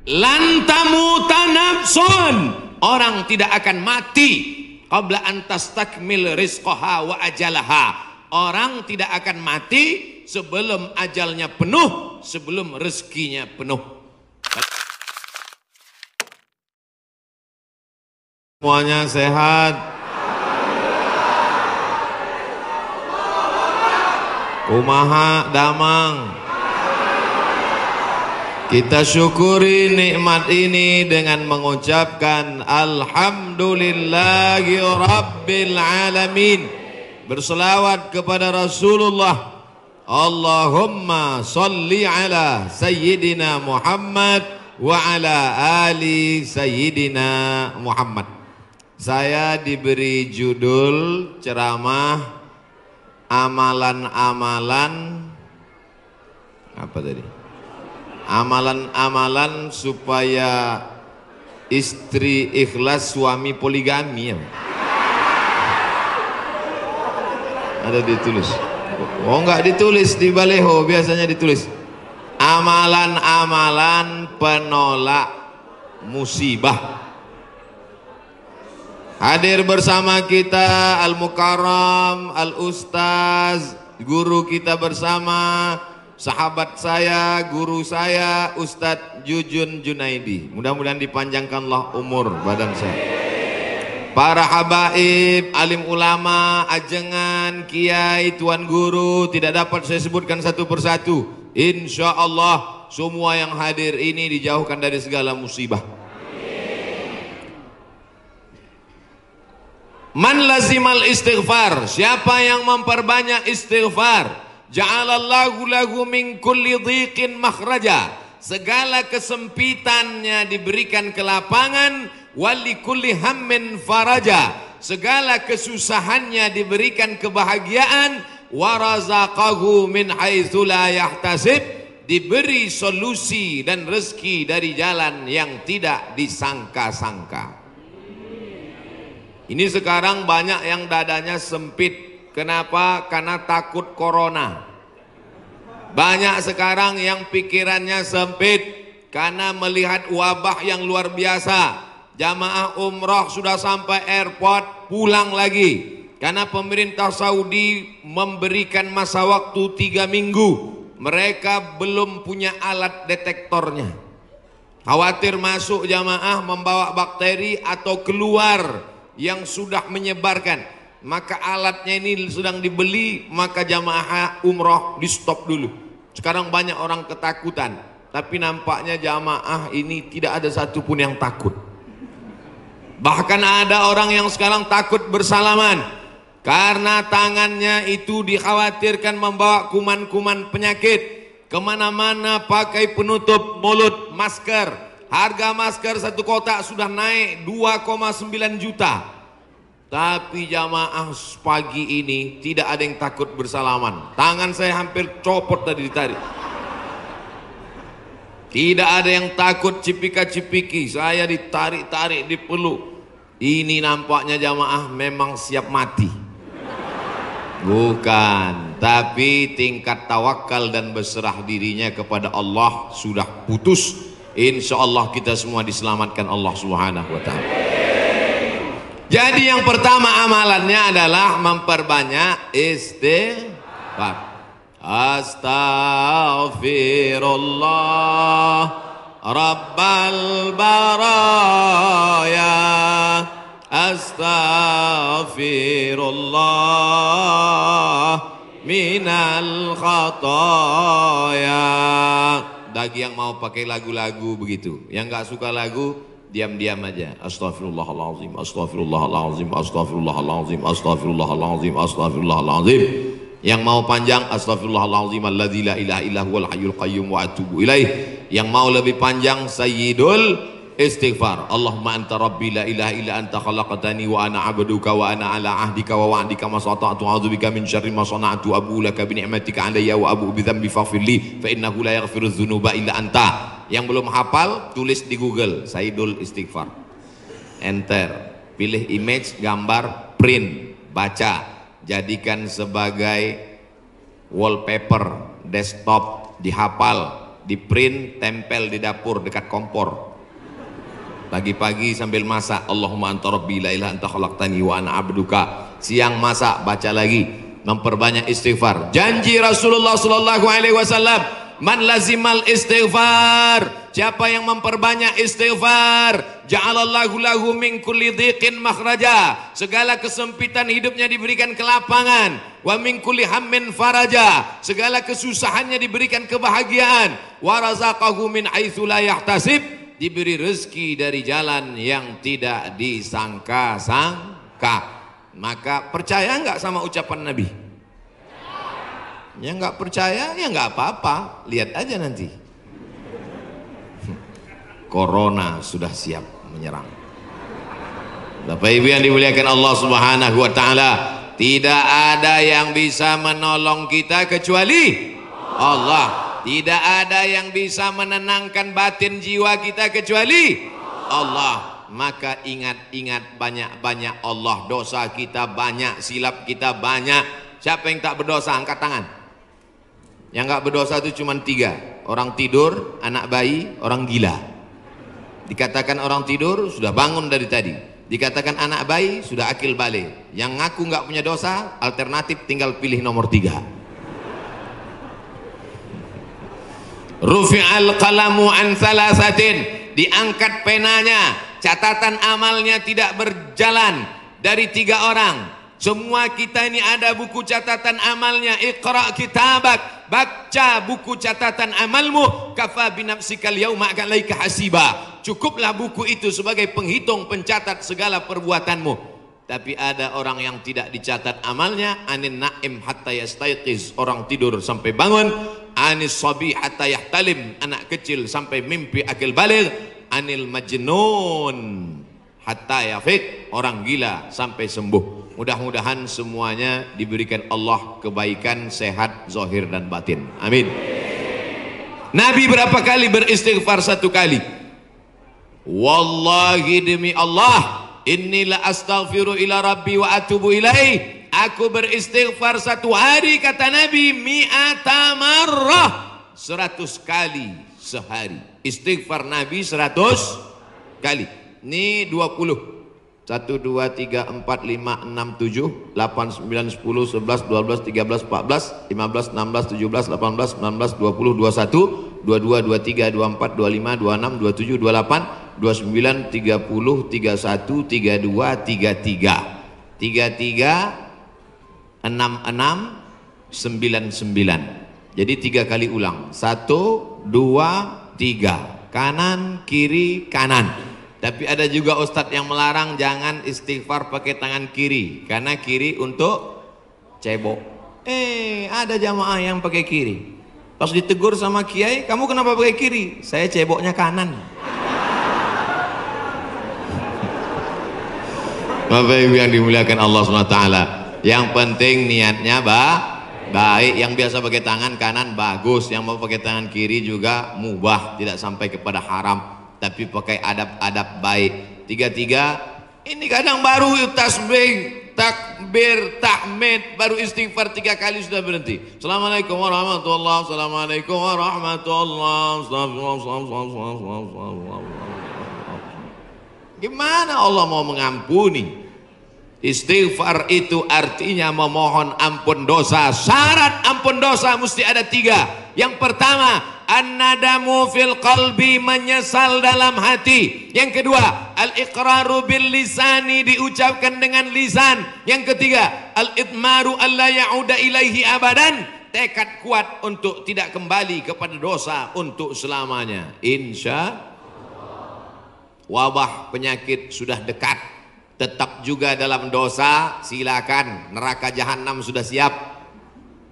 Lan tamuta nafsun, orang tidak akan mati qabla an tastakmil rizqaha wa ajalaha. Orang tidak akan mati sebelum ajalnya penuh, sebelum rezekinya penuh. Semuanya sehat. Kumaha damang. Kita syukuri nikmat ini dengan mengucapkan alhamdulillahi rabbil alamin. Berselawat kepada Rasulullah. Allahumma salli ala sayyidina Muhammad wa ala ali sayyidina Muhammad. Saya diberi judul ceramah amalan-amalan apa tadi? Amalan-amalan supaya istri ikhlas, suami poligami ya. Ada ditulis. Oh enggak ditulis di baleho, biasanya ditulis amalan-amalan penolak musibah. Hadir bersama kita Al-Mukarram, Al-Ustaz, guru kita bersama, sahabat saya, guru saya, Ustadz Jujun Junaidi. Mudah-mudahan dipanjangkanlah umur badan saya. Para habaib, alim ulama, ajengan, kiai, tuan guru, tidak dapat saya sebutkan satu persatu. Insya Allah semua yang hadir ini dijauhkan dari segala musibah. Man lazimal istighfar, siapa yang memperbanyak istighfar, ja'alallahu lahu min kulli dhiqin makhraja, segala kesempitannya diberikan kelapangan, wali kulli hammin faraja, segala kesusahannya diberikan kebahagiaan, warazaqahu min haitsu la yahtasib, diberi solusi dan rezeki dari jalan yang tidak disangka-sangka. Ini sekarang banyak yang dadanya sempit. Kenapa? Karena takut corona. Banyak sekarang yang pikirannya sempit karena melihat wabah yang luar biasa. Jamaah umrah sudah sampai airport pulang lagi karena pemerintah Saudi memberikan masa waktu 3 minggu. Mereka belum punya alat detektornya. Khawatir masuk jamaah membawa bakteri atau keluar yang sudah menyebarkan, maka alatnya ini sedang dibeli, maka jamaah umroh di stop dulu. Sekarang banyak orang ketakutan, tapi nampaknya jamaah ini tidak ada satupun yang takut. Bahkan ada orang yang sekarang takut bersalaman karena tangannya itu dikhawatirkan membawa kuman-kuman penyakit. Kemana-mana pakai penutup mulut, masker. Harga masker satu kotak sudah naik 2,9 juta. Tapi jamaah pagi ini tidak ada yang takut bersalaman. Tangan saya hampir copot tadi ditarik. Tidak ada yang takut cipika-cipiki. Saya ditarik-tarik, dipeluk. Ini nampaknya jamaah memang siap mati. Bukan, tapi tingkat tawakal dan berserah dirinya kepada Allah sudah putus. Insya Allah kita semua diselamatkan Allah Subhanahu wa ta'ala. Jadi yang pertama amalannya adalah memperbanyak istighfar. Astaghfirullah Rabbal baraya, astaghfirullah minal khataya. Bagi yang mau pakai lagu-lagu begitu, yang nggak suka lagu diam-diam aja. Astaghfirullahaladzim, astaghfirullahaladzim, astaghfirullahaladzim, astaghfirullahaladzim, astaghfirullahaladzim. Yang mau panjang, astaghfirullahaladzim alladzi la ilaha illa huwal hayyul qayyum wa atubu ilaih. Yang mau lebih panjang, sayyidul istighfar. Allahumma anta rabbi la ilaha illa anta khalaqtani wa ana abduka wa ana ala ahdika wa wa'dika ma sata'tu a'udzubika min syarri ma sana'tu abu laka bi ni'matika alayya wa abu bi dzambi faghfirli fa innahu la yaghfiru dzunuba illa anta. Yang belum hafal tulis di Google Sayyidul Istighfar, enter, pilih image, gambar, print, baca, jadikan sebagai wallpaper desktop, dihafal. di print, tempel di dapur dekat kompor. Pagi-pagi sambil masak, Allahumma anta rabbi la ilaha anta khalaqtani wa ana abduka. Siang masak, baca lagi, memperbanyak istighfar. Janji Rasulullah sallallahu alaihi wasallam, man lazimal istighfar, siapa yang memperbanyak istighfar, ja'alallahu lahu min kulli dhiqin makhraja, segala kesempitan hidupnya diberikan kelapangan, wa min kulli hammin faraja, segala kesusahannya diberikan kebahagiaan, wa razaqahu min haitsu la yahtasib, diberi rezeki dari jalan yang tidak disangka-sangka. Maka percaya enggak sama ucapan Nabi? Ya enggak percaya, ya enggak apa-apa, lihat aja nanti. Corona sudah siap menyerang. Bapak Ibu yang dimuliakan Allah Subhanahu wa taala, tidak ada yang bisa menolong kita kecuali Allah. Tidak ada yang bisa menenangkan batin jiwa kita kecuali Allah. Maka ingat-ingat banyak-banyak Allah. Dosa kita banyak, silap kita banyak. Siapa yang tak berdosa angkat tangan. Yang enggak berdosa itu cuma 3. Orang tidur, anak bayi, orang gila. Dikatakan orang tidur sudah bangun dari tadi. Dikatakan anak bayi sudah akil balik. Yang ngaku nggak punya dosa, alternatif tinggal pilih nomor 3. Rufi'al qalamu an thalathatin, diangkat penanya, catatan amalnya tidak berjalan dari 3 orang. Semua kita ini ada buku catatan amalnya. Iqra kitabak, baca buku catatan amalmu, kafa binafsikal yauma alaika hasiba. Cukuplah buku itu sebagai penghitung pencatat segala perbuatanmu. Tapi ada orang yang tidak dicatat amalnya. Anin naim hatta yastayqiz, orang tidur sampai bangun. Anis sabi hatta yahtalim, anak kecil sampai mimpi akil baligh. Anil majnun hatta yafiq, orang gila sampai sembuh. Mudah-mudahan semuanya diberikan Allah kebaikan, sehat, zahir dan batin. Amin. Nabi berapa kali beristighfar? 1 kali. Wallahi demi Allah, inni la astaghfiru ila rabbi wa atubu ilaih. Aku beristighfar 1 hari, kata Nabi, mi'ata marrah, 100 kali sehari. Istighfar Nabi 100 kali. Ini 20. 1, 2, 3, 4, 5, 6, 7, 8, 9, 10, 11, 12, 13, 14, 15, 16, 17, 18, 19, 20, 21, 22, 23, 24, 25, 26, 27, 28, 29, 30, 31, 32, 33, 33, 66, 99. Jadi 3 kali ulang. 1, 2, 3. Kanan, kiri, kanan. Tapi ada juga ustadz yang melarang jangan istighfar pakai tangan kiri, karena kiri untuk cebok. Ada jamaah yang pakai kiri. Pas ditegur sama kiai, kamu kenapa pakai kiri? Saya ceboknya kanan. Bapak Ibu yang dimuliakan Allah SWT, yang penting niatnya baik. Yang biasa pakai tangan kanan bagus, yang mau pakai tangan kiri juga mubah, tidak sampai kepada haram, tapi pakai adab-adab baik. 3 ini kadang baru tasbih, takbir, tahmid, baru istighfar 3 kali sudah berhenti. Assalamualaikum warahmatullahi wabarakatuh. Assalamualaikum warahmatullahi wabarakatuh. Gimana Allah mau mengampuni? Istighfar itu artinya memohon ampun dosa. Syarat ampun dosa mesti ada 3. Yang pertama, an-nadamu fil qalbi, menyesal dalam hati. Yang kedua, al-iqraru bil lisani, diucapkan dengan lisan. Yang ketiga, al-idmaru alla ya'uda ilaihi abadan, tekad kuat untuk tidak kembali kepada dosa untuk selamanya. Insya wabah penyakit sudah dekat, tetap juga dalam dosa, silakan, neraka jahanam sudah siap.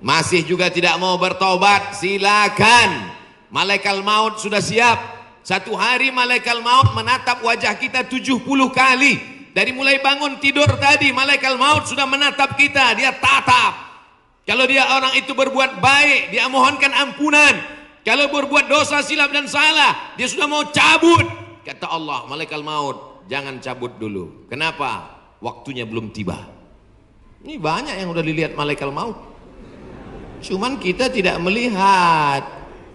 Masih juga tidak mau bertobat, silakan, malaikat maut sudah siap. 1 hari malaikat maut menatap wajah kita 70 kali. Dari mulai bangun tidur tadi, malaikat maut sudah menatap kita, dia tatap. Kalau dia orang itu berbuat baik, dia mohonkan ampunan. Kalau berbuat dosa, silap dan salah, dia sudah mau cabut. Kata Allah, malaikat maut, jangan cabut dulu. Kenapa? Waktunya belum tiba. Ini banyak yang udah dilihat malaikat maut, cuman kita tidak melihat.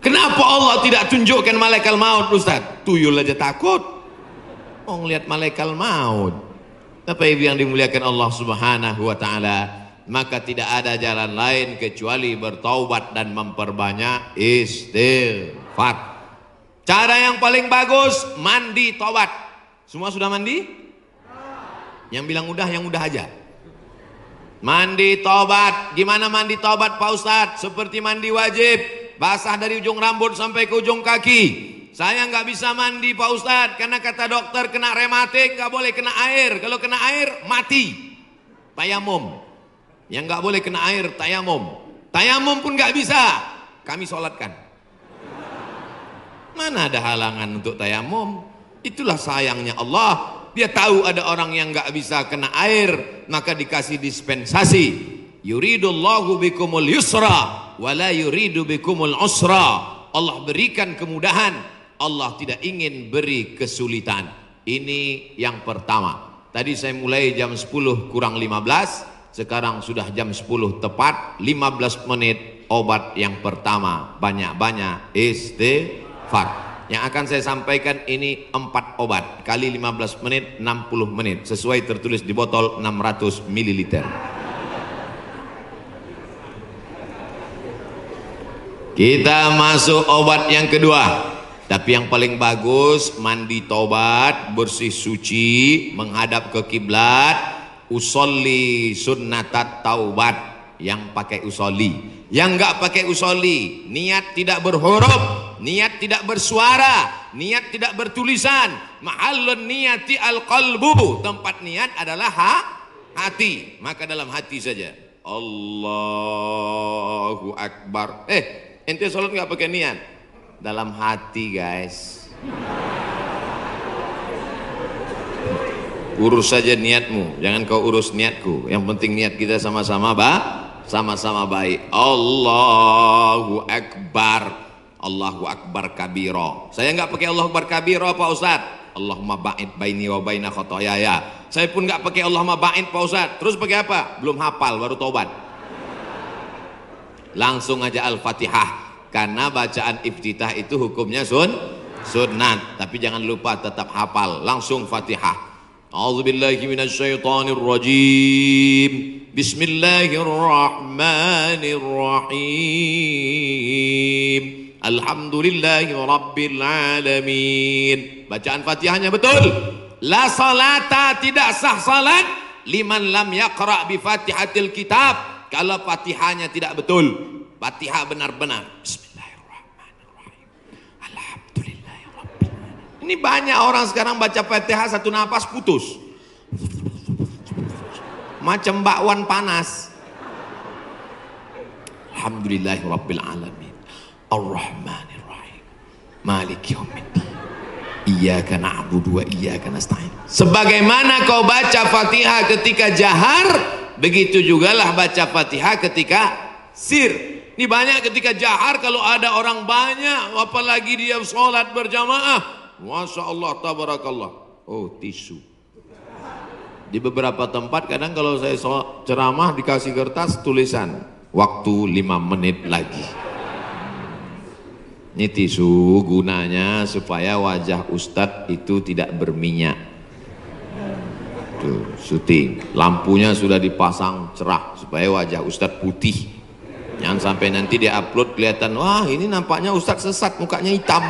Kenapa Allah tidak tunjukkan malaikat maut, Ustaz? Tuyul aja takut. Mau ngelihat malaikat maut. Apa yang dimuliakan Allah Subhanahu wa taala? Maka tidak ada jalan lain kecuali bertaubat dan memperbanyak istighfar. Cara yang paling bagus, mandi taubat. Semua sudah mandi? Yang bilang udah, yang udah aja. Mandi taubat. Gimana mandi taubat Pak Ustadz? Seperti mandi wajib, basah dari ujung rambut sampai ke ujung kaki. Saya nggak bisa mandi Pak Ustadz, karena kata dokter kena rematik nggak boleh kena air. Kalau kena air mati. Tayamum. Yang nggak boleh kena air tayamum. Tayamum pun nggak bisa. Kami sholatkan. Mana ada halangan untuk tayamum? Itulah sayangnya Allah. Dia tahu ada orang yang nggak bisa kena air, maka dikasih dispensasi. Yuridullahu bikumul yusra wala yuridu bikumul usra. Allah berikan kemudahan, Allah tidak ingin beri kesulitan. Ini yang pertama. Tadi saya mulai jam 10 kurang 15, sekarang sudah jam 10 tepat, 15 menit obat yang pertama. Banyak-banyak istighfar. Yang akan saya sampaikan ini 4 obat kali 15 menit 60 menit sesuai tertulis di botol 600 ml. Kita masuk obat yang kedua. Tapi yang paling bagus mandi taubat, bersih suci, menghadap ke kiblat, usolli sunnatat taubat yang pakai usolli. Yang enggak pakai usolli, niat tidak berhuruf, niat tidak bersuara, niat tidak bertulisan. Mahallun niyati al-qalbu, tempat niat adalah hati. Maka dalam hati saja. Allahu Akbar. Ente sholat nggak pakai niat? Dalam hati guys. Urus saja niatmu, jangan kau urus niatku. Yang penting niat kita sama-sama sama-sama baik. Allahu Akbar. Allahu Akbar kabiro. Saya nggak pakai Allahu Akbar kabiro Pak Ustaz. Allahumma ba'id baini wa baina khotoyaya. Saya pun nggak pakai Allahumma ba'id Pak Ustaz. Terus pakai apa? Belum hafal, baru taubat. Langsung aja Al-Fatihah. Karena bacaan iftitah itu hukumnya sunnat. Tapi jangan lupa tetap hafal. Langsung Fatihah. A'udzubillahi minasyaitonir rajim. Bismillahirrahmanirrahim. Alhamdulillahi rabbil alamin. Bacaan Fatihahnya betul. La salata, tidak sah salat liman lam yaqra bi Fatihatil kitab. Kalau Fatihahnya tidak betul. Fatihah benar-benar. Bismillahirrahmanirrahim. Alhamdulillahi rabbil alamin. Ini banyak orang sekarang baca Fatihah satu napas putus. Macam bakwan panas. Alhamdulillahi rabbil alamin. Ar-Rahmanir-Rahim. Maliki yaumiddin. Iyyaka na'budu wa iyyaka nasta'in. Sebagaimana kau baca Fatihah ketika jahar, begitu jugalah baca Fatihah ketika sir. Ini banyak ketika jahar, kalau ada orang banyak, apalagi dia sholat berjamaah, Masya Allah, tabarakallah. Oh, tisu. Di beberapa tempat kadang kalau saya ceramah dikasih kertas tulisan waktu 5 menit lagi. Ini tisu gunanya supaya wajah Ustadz itu tidak berminyak. Tuh, syuting. Lampunya sudah dipasang cerah supaya wajah Ustadz putih. Jangan sampai nanti dia upload kelihatan, wah ini nampaknya Ustadz sesat, mukanya hitam.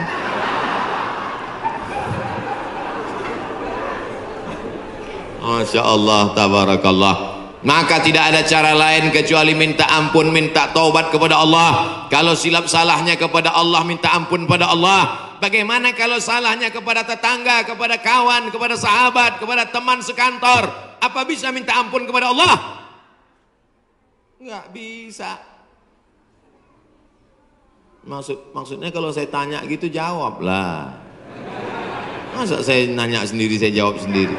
Masya Allah, tabarakallah. Maka tidak ada cara lain kecuali minta ampun, minta taubat kepada Allah. Kalau silap salahnya kepada Allah, minta ampun pada Allah. Bagaimana kalau salahnya kepada tetangga, kepada kawan, kepada sahabat, kepada teman sekantor? Apa bisa minta ampun kepada Allah? Nggak bisa. Maksudnya kalau saya tanya gitu jawablah. Masa saya nanya sendiri, saya jawab sendiri.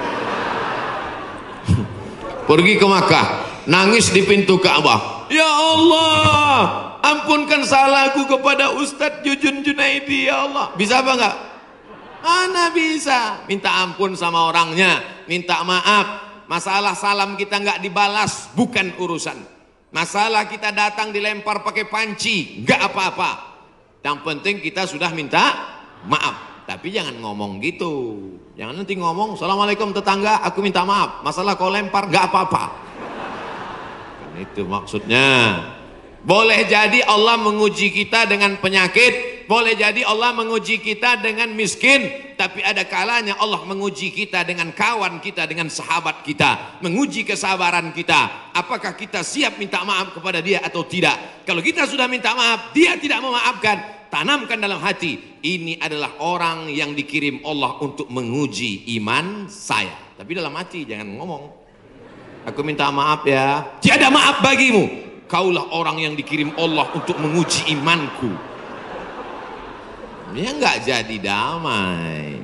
Pergi ke Makkah, nangis di pintu Ka'bah. Ya Allah, ampunkan salahku kepada Ustadz Jujun Junaidi, ya Allah. Bisa apa enggak? Mana bisa. Minta ampun sama orangnya, minta maaf. Masalah salam kita enggak dibalas, bukan urusan. Masalah kita datang dilempar pakai panci, enggak apa-apa. Yang penting kita sudah minta maaf. Tapi jangan ngomong gitu. Jangan nanti ngomong, assalamualaikum tetangga, aku minta maaf. Masalah kau lempar gak apa-apa. Kan itu maksudnya. Boleh jadi Allah menguji kita dengan penyakit, boleh jadi Allah menguji kita dengan miskin, tapi ada kalanya Allah menguji kita dengan kawan kita, dengan sahabat kita, menguji kesabaran kita. Apakah kita siap minta maaf kepada dia atau tidak? Kalau kita sudah minta maaf, dia tidak memaafkan, tanamkan dalam hati, ini adalah orang yang dikirim Allah untuk menguji iman saya. Tapi dalam hati jangan ngomong, aku minta maaf ya, tiada maaf bagimu. Kaulah orang yang dikirim Allah untuk menguji imanku. Ya nggak jadi damai.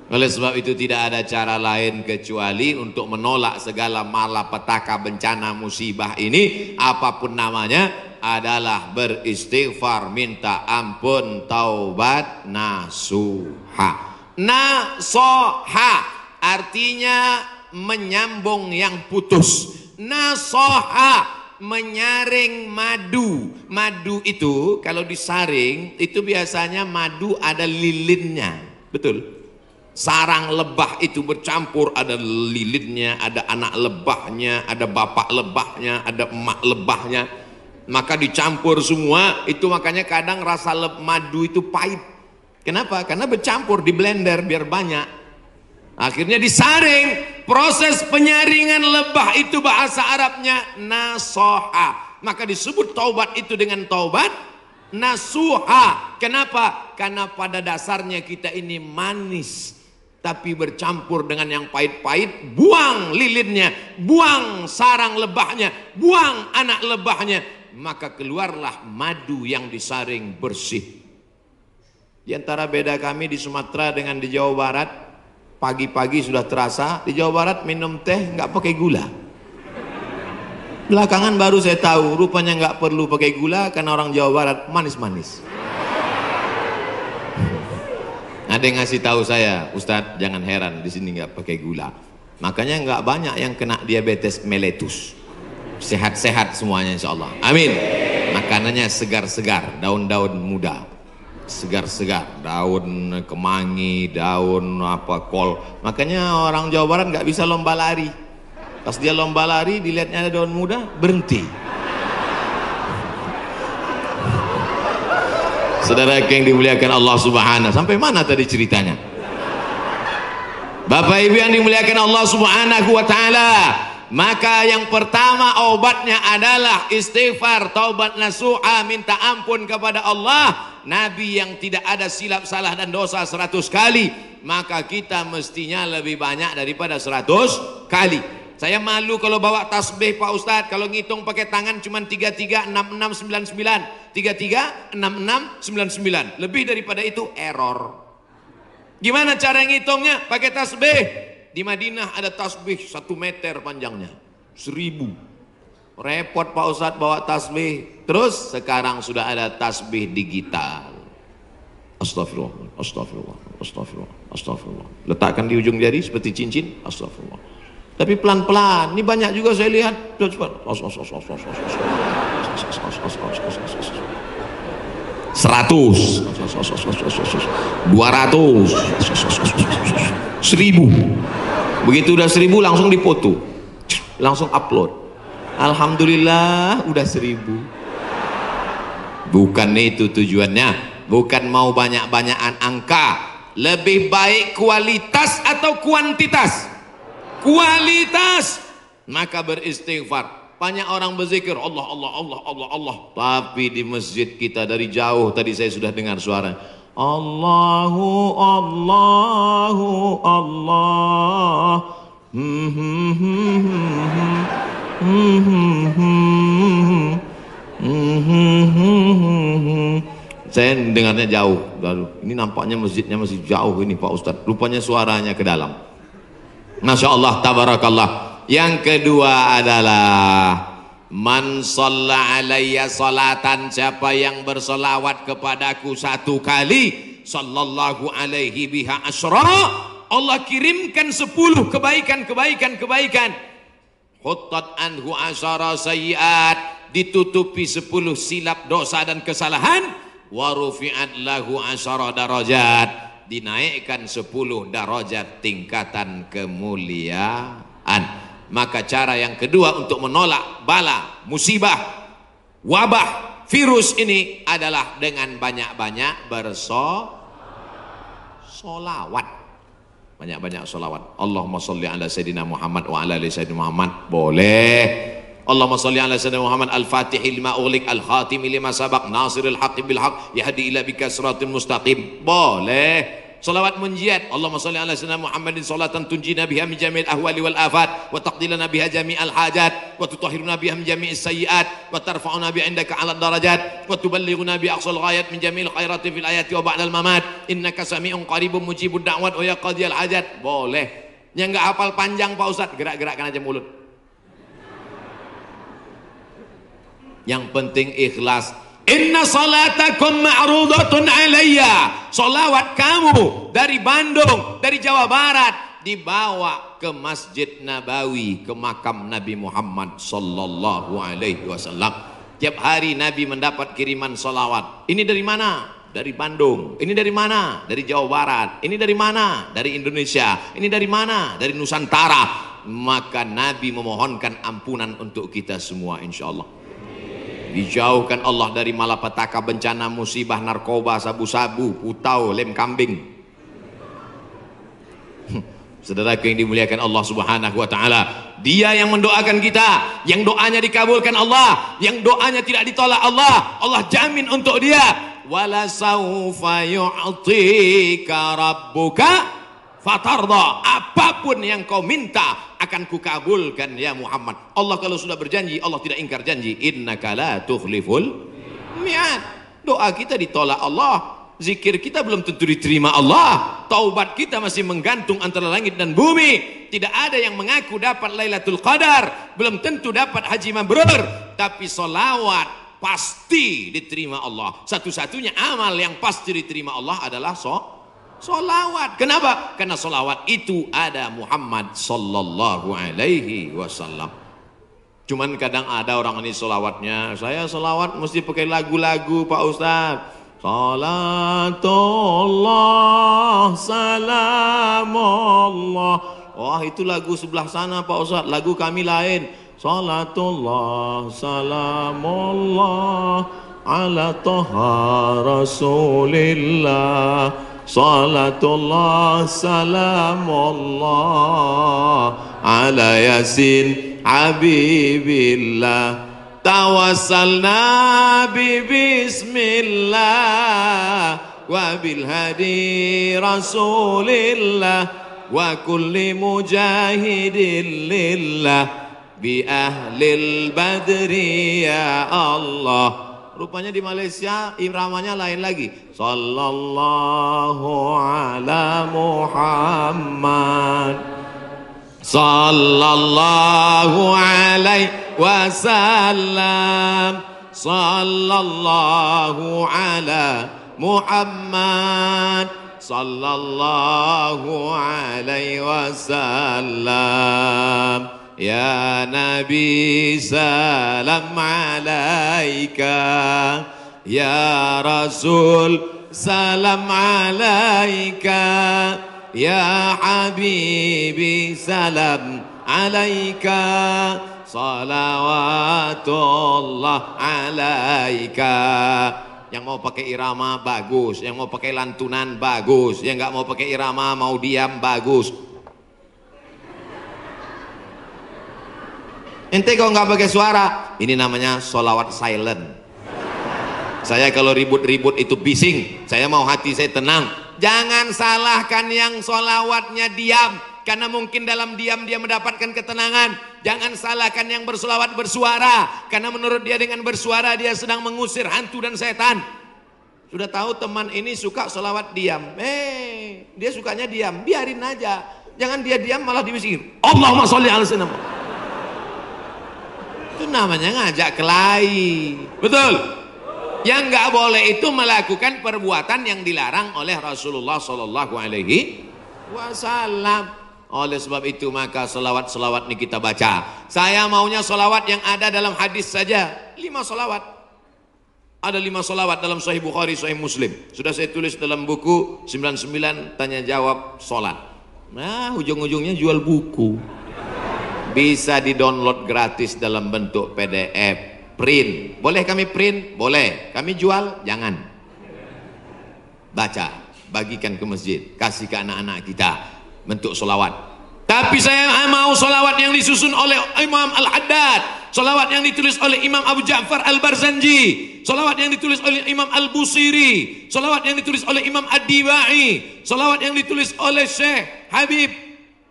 Oleh sebab itu tidak ada cara lain kecuali untuk menolak segala malapetaka, bencana, musibah ini, apapun namanya, adalah beristighfar, minta ampun, taubat, nasuha. Nasoha artinya menyambung yang putus. Nasoha menyaring madu. Madu itu kalau disaring itu biasanya madu ada lilinnya, betul. Sarang lebah itu bercampur, ada lilinnya, ada anak lebahnya, ada bapak lebahnya, ada emak lebahnya, maka dicampur semua itu. Makanya kadang rasa madu itu pahit. Kenapa? Karena bercampur, di blender biar banyak, akhirnya disaring. Proses penyaringan lebah itu bahasa Arabnya nasoha, maka disebut taubat itu dengan taubat nasuha. Kenapa? Karena pada dasarnya kita ini manis, tapi bercampur dengan yang pahit-pahit. Buang lilinnya, buang sarang lebahnya, buang anak lebahnya, maka keluarlah madu yang disaring bersih. Di antara beda kami di Sumatera dengan di Jawa Barat, pagi-pagi sudah terasa di Jawa Barat minum teh nggak pakai gula. Belakangan baru saya tahu rupanya nggak perlu pakai gula karena orang Jawa Barat manis-manis. Ada yang ngasih tahu saya, Ustadz jangan heran di sini nggak pakai gula. Makanya nggak banyak yang kena diabetes meletus. Sehat-sehat semuanya insya Allah. Amin. Makanannya segar-segar, daun-daun muda. Segar-segar, daun kemangi, daun apa kol. Makanya orang Jawa Barat nggak bisa lomba lari. Pas dia lomba lari dilihatnya ada daun muda, berhenti. Saudara yang dimuliakan Allah Subhanahu, sampai mana tadi ceritanya? Bapak Ibu yang dimuliakan Allah Subhanahu wa taala, maka yang pertama obatnya adalah istighfar, taubat nasuha, minta ampun kepada Allah. Nabi yang tidak ada silap, salah dan dosa 100 kali, maka kita mestinya lebih banyak daripada 100 kali. Saya malu kalau bawa tasbih Pak Ustadz, kalau ngitung pakai tangan cuma 336699, 336699, lebih daripada itu error. Gimana cara ngitungnya? Pakai tasbih. Di Madinah ada tasbih 1 meter panjangnya, 1000. Repot Pak Ustadz bawa tasbih. Terus sekarang sudah ada tasbih digital. Astagfirullah, astagfirullah, astagfirullah, astagfirullah. Letakkan di ujung jari seperti cincin. Astagfirullah. Tapi pelan-pelan. Ini banyak juga saya lihat. Coba. 100, 200, 1000. Begitu udah 1000 langsung dipoto, langsung upload. Alhamdulillah udah 1000. Bukan itu tujuannya, bukan mau banyak-banyakan angka. Lebih baik kualitas atau kuantitas? Kualitas. Maka beristighfar. Banyak orang berzikir Allah Allah Allah Allah Allah, tapi di masjid kita dari jauh tadi saya sudah dengar suara Allahu Allahu Allah. Saya dengarnya jauh. Ini nampaknya masjidnya masih jauh ini Pak Ustadz. Rupanya suaranya ke dalam. Masya Allah, tabarakallah. Yang kedua adalah man shalla alayya salatan, siapa yang bersolawat kepadaku 1 kali, sallallahu alaihi biha asyra, Allah kirimkan 10 kebaikan. Huttat anhu asyara sayyiat, ditutupi 10 silap dosa dan kesalahan. wa rufi'at lahu 10 darajat, dinaikkan 10 darajat tingkatan kemuliaan. Maka cara yang kedua untuk menolak bala, musibah, wabah, virus ini adalah dengan banyak-banyak bersolawat. Banyak-banyak solawat. Allahumma salli ala Sayyidina Muhammad wa ala ali Sayyidina Muhammad. Boleh. Allahumma salli ala Sayyidina Muhammad al-Fatih lima ughliq al-Khatim lima sabaq nasiril haqqi bil haqq yahdi ila bika siratal mustaqim. Boleh. Salawat munjiat. Allahumma salli ala Sayyidina Muhammadin salatan tunjina biha min jami'il ahwali wal afat wa taqdilana biha jami'al hajat wa tutahhiruna biha min jami'is sayyiat wa tarfa'una bi indaka 'ala darajat wa tuballighuna bi aqsal ghayat min jami'il khairati fil ayati wa ba'dal mamat innaka sami'un qaribun mujibud da'wat wa ya qadiyal hajat. Boleh. Yang enggak hafal panjang Pak Ustaz, gerak-gerakkan aja mulut. Yang penting ikhlas. Inna salatakum ma'rudatun alayya. Salawat kamu dari Bandung, dari Jawa Barat dibawa ke Masjid Nabawi, ke makam Nabi Muhammad sallallahu alaihi wasallam. Tiap hari Nabi mendapat kiriman salawat. Ini dari mana? Dari Bandung. Ini dari mana? Dari Jawa Barat. Ini dari mana? Dari Indonesia. Ini dari mana? Dari Nusantara. Maka Nabi memohonkan ampunan untuk kita semua insyaallah. Dijauhkan Allah dari malapetaka, bencana, musibah, narkoba, sabu-sabu, putau, lem kambing. Saudaraku yang dimuliakan Allah Subhanahu wa taala, Dia yang mendoakan kita, yang doanya dikabulkan Allah, yang doanya tidak ditolak Allah. Allah jamin untuk dia. Wala saufa yu'tika rabbuka fatarda. Apapun yang kau minta akan kukabulkan ya Muhammad. Allah kalau sudah berjanji, Allah tidak ingkar janji. Innaka la tukhliful mi'ad. Doa kita ditolak Allah, zikir kita belum tentu diterima Allah, taubat kita masih menggantung antara langit dan bumi. Tidak ada yang mengaku dapat Lailatul Qadar, belum tentu dapat haji mabrur, tapi solawat pasti diterima Allah. Satu-satunya amal yang pasti diterima Allah adalah solawat. Kenapa? Karena solawat itu ada Muhammad sallallahu alaihi wasallam. Cuman kadang ada orang ini solawatnya, saya solawat mesti pakai lagu-lagu Pak Ustadz. Salatullah salamullah. Wah itu lagu sebelah sana Pak Ustadz, lagu kami lain. Salatullah salamullah ala toha rasulillah. Salatullah salamullah ala yasin habibillah. Tawassalna bi bismillah wa bil hadi rasulillah wa kulli mujahidin lillah bi ahlil badri ya Allah. Rupanya di Malaysia iramanya lain lagi. Sallallahu ala Muhammad sallallahu alaihi wasallam. Sallallahu ala Muhammad sallallahu alaihi wasallam. Ya Nabi salam alaika, ya Rasul salam alaika, ya Habibi salam alaika, salawatullah alaika. Yang mau pakai irama bagus, yang mau pakai lantunan bagus, yang nggak mau pakai irama mau diam bagus. Ente kalau nggak pakai suara, ini namanya solawat silent. Saya kalau ribut-ribut itu bising, saya mau hati saya tenang. Jangan salahkan yang solawatnya diam, karena mungkin dalam diam dia mendapatkan ketenangan. Jangan salahkan yang bersolawat bersuara, karena menurut dia dengan bersuara dia sedang mengusir hantu dan setan. Sudah tahu teman ini suka solawat diam, dia sukanya diam, biarin aja. Jangan dia diam malah diusir. Allahumma sholli ala sayyidina. Itu namanya ngajak kelahi. Betul? Yang nggak boleh itu melakukan perbuatan yang dilarang oleh Rasulullah Sallallahu Alaihi Wasallam. Oleh sebab itu maka selawat-selawat ini kita baca. Saya maunya selawat yang ada dalam hadis saja. 5 selawat. Ada 5 salawat dalam Sahih Bukhari, Sahih Muslim. Sudah saya tulis dalam buku 99 tanya jawab salat. Nah, ujung-ujungnya jual buku. Bisa di-download gratis dalam bentuk PDF. Print. Boleh kami print? Boleh. Kami jual? Jangan. Baca. Bagikan ke masjid. Kasih ke anak-anak kita. Bentuk solawat. Tapi saya mau solawat yang disusun oleh Imam Al-Haddad. Solawat yang ditulis oleh Imam Abu Ja'far Al-Barzanji. Solawat yang ditulis oleh Imam Al-Busiri. Solawat yang ditulis oleh Imam Ad-Dibai. Solawat yang ditulis oleh Syekh Habib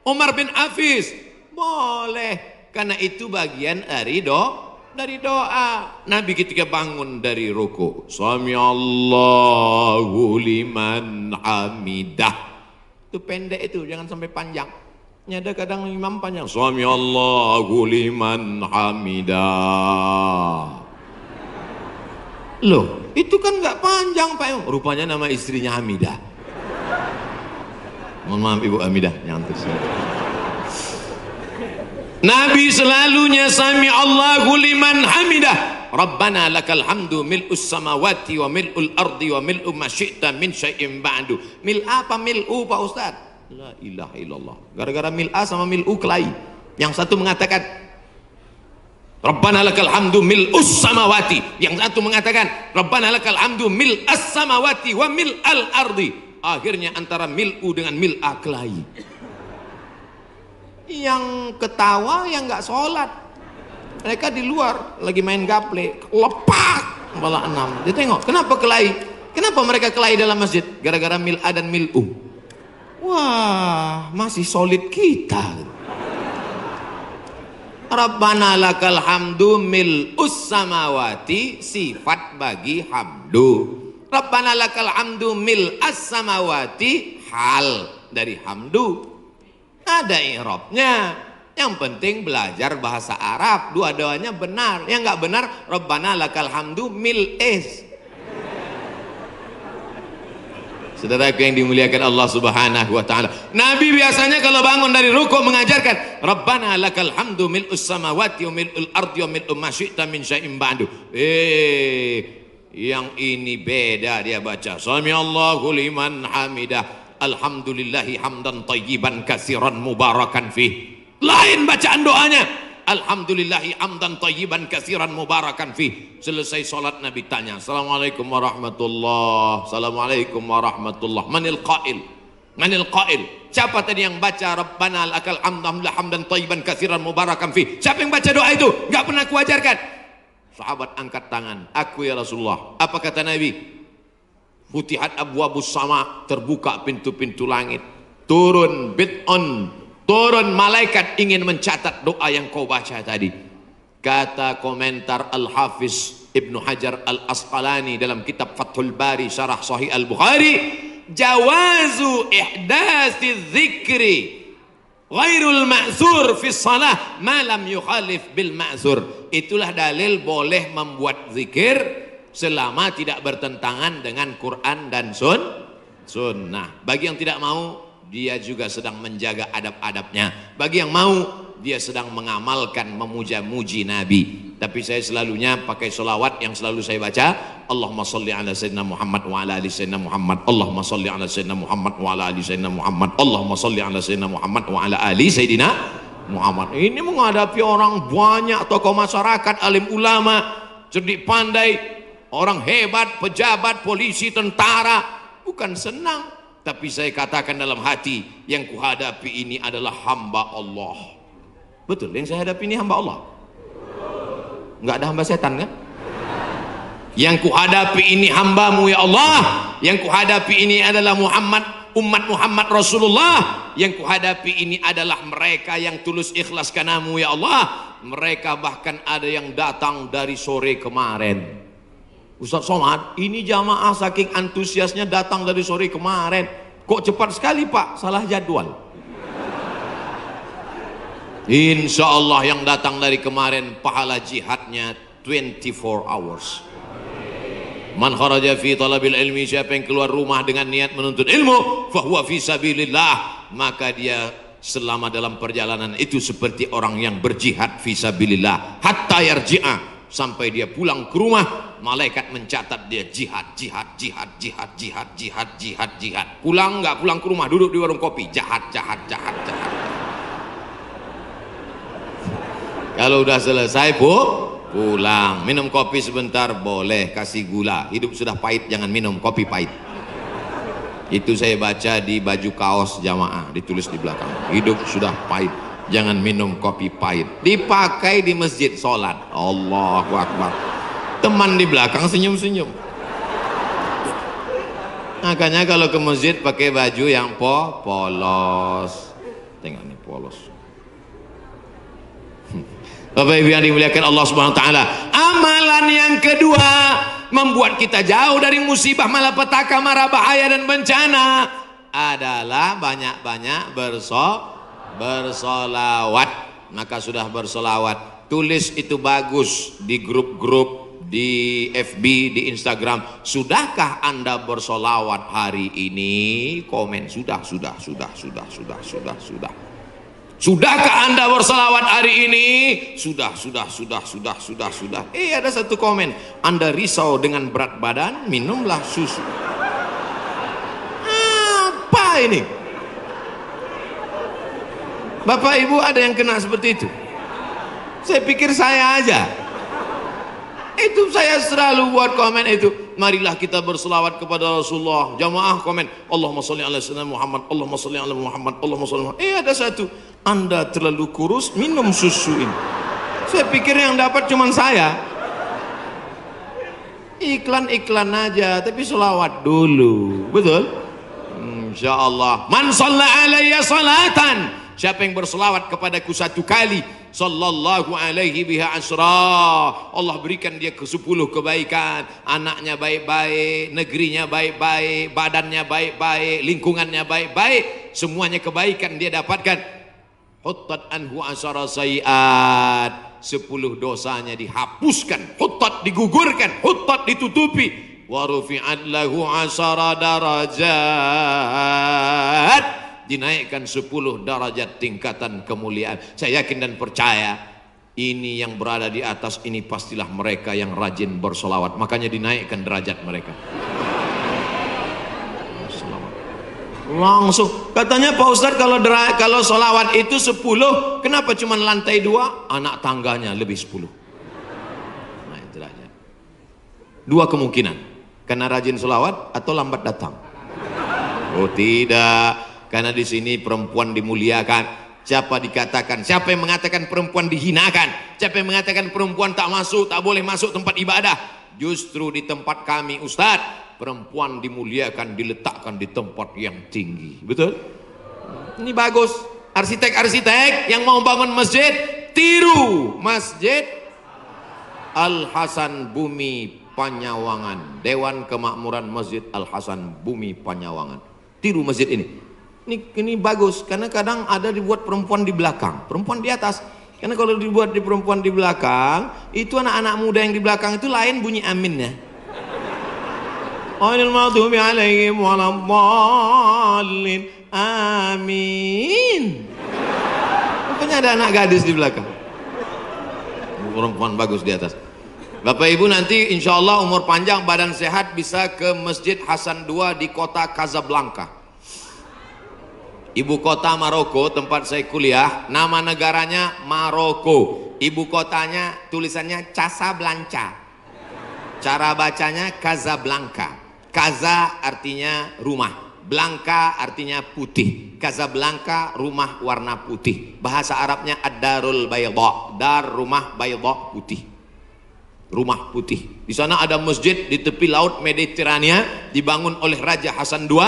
Umar bin Hafiz. Boleh, karena itu bagian dari doa. Nabi ketika bangun dari ruku, Sami Allahu liman hamidah. Itu pendek itu, jangan sampai panjang. Ada kadang imam panjang, Sami Allahu liman hamidah. Loh, itu kan nggak panjang Pak. Rupanya nama istrinya Hamidah. Mohon maaf Ibu Hamidah, jangan tersiap. Nabi selalunya Sami Allahu liman hamidah. Rabbana lakal hamdu mil'us samawati wa mil'ul ardi wa mil'u ma syi'ta min syai'in ba'du. Mil apa mil'u Pak Ustaz? La ilaha illallah. Gara-gara mil'a sama mil'u kelahi. Yang satu mengatakan Rabbana lakal hamdu mil'us samawati. Yang satu mengatakan Rabbana lakal hamdu mil'as samawati wa mil'al ardi. Akhirnya antara mil'u dengan mil'a kelahi. Yang ketawa yang nggak sholat, mereka di luar lagi main gaple, lepak kepala 6. Dia tengok, kenapa kelahi? Kenapa mereka kelahi dalam masjid? Gara-gara mil'a dan mil'u. Wah, masih solid kita. Rabbana lakal hamdu mil'us samawati, sifat bagi hamdu. Rabbana lakal hamdu mil'as samawati, hal dari hamdu. Ada i'rabnya. Yang penting belajar bahasa Arab. Dua-duanya benar. Yang nggak benar, Rabbana lakal hamdu mil'is. Saudaraku yang dimuliakan Allah Subhanahu wa taala. Nabi biasanya kalau bangun dari rukuk mengajarkan Rabbana lakal hamdu mil'us samawati wa mil'ul ardi wa mil'u ma syi'ta min syai'in ba'du. Yang ini beda dia baca. Sami Allahu liman hamidah. Alhamdulillahi hamdan tayyiban katsiran mubarakan fih. Lain bacaan doanya. Alhamdulillahi hamdan tayyiban katsiran mubarakan fih. Selesai salat Nabi tanya, Assalamualaikum warahmatullah. Assalamualaikum warahmatullah. Manil qail? Manil qail? Siapa tadi yang baca Rabbana lakal hamdan tayyiban katsiran mubarakan fih? Siapa yang baca doa itu? Enggak pernah kuajarkan. Sahabat angkat tangan. Aku ya Rasulullah. Apa kata Nabi? Futihat abwabus sama, terbuka pintu-pintu langit. Turun bid'un, turun malaikat ingin mencatat doa yang kau baca tadi. Kata komentar Al-Hafiz Ibnu Hajar Al-Asqalani dalam kitab Fathul Bari Syarah Sahih Al-Bukhari, jawazu ihdasi dzikri ghairul ma'zur fi shalah ma lam yukhalif bil ma'zur. Itulah dalil boleh membuat zikir selama tidak bertentangan dengan Quran dan sunnah. Bagi yang tidak mau, dia juga sedang menjaga adab-adabnya. Bagi yang mau, dia sedang mengamalkan memuja-muji Nabi. Tapi saya selalunya pakai solawat yang selalu saya baca. Allahumma salli ala sayyidina Muhammad wa ala ali sayyidina Muhammad. Allahumma salli ala sayyidina Muhammad wa ala ali sayyidina Muhammad. Allahumma salli ala sayyidina Muhammad wa ala ali sayyidina Muhammad. Ini menghadapi orang banyak, tokoh masyarakat, alim ulama, cerdik pandai, orang hebat, pejabat, polisi, tentara. Bukan senang. Tapi saya katakan dalam hati, yang kuhadapi ini adalah hamba Allah. Betul, yang saya hadapi ini hamba Allah. Enggak ada hamba setan kan? Yang kuhadapi ini hambamu ya Allah. Yang kuhadapi ini adalah umat Muhammad Rasulullah. Yang kuhadapi ini adalah mereka yang tulus ikhlas karenamu ya Allah. Mereka bahkan ada yang datang dari sore kemarin. Ustaz Somad, ini jamaah saking antusiasnya datang dari sore kemarin. Kok cepat sekali Pak? Salah jadwal. Insya Allah yang datang dari kemarin pahala jihadnya 24 hours. Man kharaja fi talabil ilmi, siapa yang keluar rumah dengan niat menuntut ilmu, fahuwa fi sabilillah, maka dia selama dalam perjalanan itu seperti orang yang berjihad fi sabilillah hatta yarji'a, sampai dia pulang ke rumah, malaikat mencatat dia jihad, jihad, jihad, jihad, jihad, jihad, jihad, jihad. Pulang nggak pulang ke rumah, duduk di warung kopi, jahat, jahat, jahat, jahat. Kalau udah selesai pulang, minum kopi sebentar boleh, kasih gula. Hidup sudah pahit, jangan minum kopi pahit. Itu saya baca di baju kaos jamaah, ditulis di belakang. Hidup sudah pahit, jangan minum kopi pahit. Dipakai di masjid sholat. Allahu Akbar. Teman di belakang senyum-senyum. Makanya kalau ke masjid pakai baju yang polos. Tengok nih polos. Bapak Ibu yang dimuliakan Allah Subhanahu wa taala, amalan yang kedua membuat kita jauh dari musibah, malapetaka, mara bahaya dan bencana adalah banyak-banyak bersolawat. Maka sudah bersolawat, tulis itu bagus di grup-grup, di FB, di Instagram. Sudahkah Anda bersolawat hari ini? Komen sudah. Sudahkah Anda bersolawat hari ini? Sudah. Ada satu komen, Anda risau dengan berat badan, minumlah susu. Apa ini? Bapak Ibu ada yang kena seperti itu? Saya pikir saya aja. Itu saya selalu buat komen itu. Marilah kita berselawat kepada Rasulullah. Jamaah komen, Allahumma sholli ala sayyidina Muhammad, Allahumma sholli ala Muhammad, Allahumma sholli ala Muhammad. Ada satu, Anda terlalu kurus, minum susu ini. Saya pikir yang dapat cuma saya. Iklan-iklan aja, tapi selawat dulu. Betul? Insyaallah. Man shalla alayya salatan, siapa yang berselawat kepadaku satu kali, sallallahu alaihi biha asra, Allah berikan dia ke 10 kebaikan. Anaknya baik-baik, negerinya baik-baik, badannya baik-baik, lingkungannya baik-baik, semuanya kebaikan dia dapatkan. Huttat anhu asara sayiat, 10 dosanya dihapuskan. Huttat digugurkan, huttat ditutupi. Wa rufi'at lahu asara darajat, dinaikkan 10 derajat tingkatan kemuliaan. Saya yakin dan percaya ini yang berada di atas ini pastilah mereka yang rajin bersolawat, makanya dinaikkan derajat mereka. Langsung katanya Pak Ustadz, kalau solawat itu 10, kenapa cuma lantai 2? Anak tangganya lebih 10. Naik derajat. 2 kemungkinan, karena rajin solawat atau lambat datang. Oh tidak, karena di sini perempuan dimuliakan. Siapa yang mengatakan perempuan dihinakan? Siapa yang mengatakan perempuan tak boleh masuk tempat ibadah? Justru di tempat kami Ustadz, perempuan dimuliakan, diletakkan di tempat yang tinggi. Betul? Ini bagus. Arsitek-arsitek yang mau bangun masjid, tiru Masjid Al-Hasan Bumi Panyawangan, Dewan Kemakmuran Masjid Al-Hasan Bumi Panyawangan. Tiru masjid ini. Ini bagus, karena kadang ada dibuat perempuan di belakang, perempuan di atas. Karena kalau dibuat di perempuan di belakang, itu anak-anak muda yang di belakang itu lain bunyi aminnya. Ghairil maghdubi alaihim waladdallin. Amin. Rupanya ada anak gadis di belakang. Perempuan bagus di atas. Bapak Ibu nanti insya Allah umur panjang, badan sehat, bisa ke Masjid Hasan II di kota Casablanca. Ibu kota Maroko, tempat saya kuliah, nama negaranya Maroko. Ibu kotanya tulisannya Casablanca. Cara bacanya Casablanca. Casa artinya rumah, Blanca artinya putih. Casablanca rumah warna putih. Bahasa Arabnya ad-darul bayda, dar rumah, bayda putih. Rumah putih. Di sana ada masjid di tepi laut Mediterania, dibangun oleh Raja Hasan II,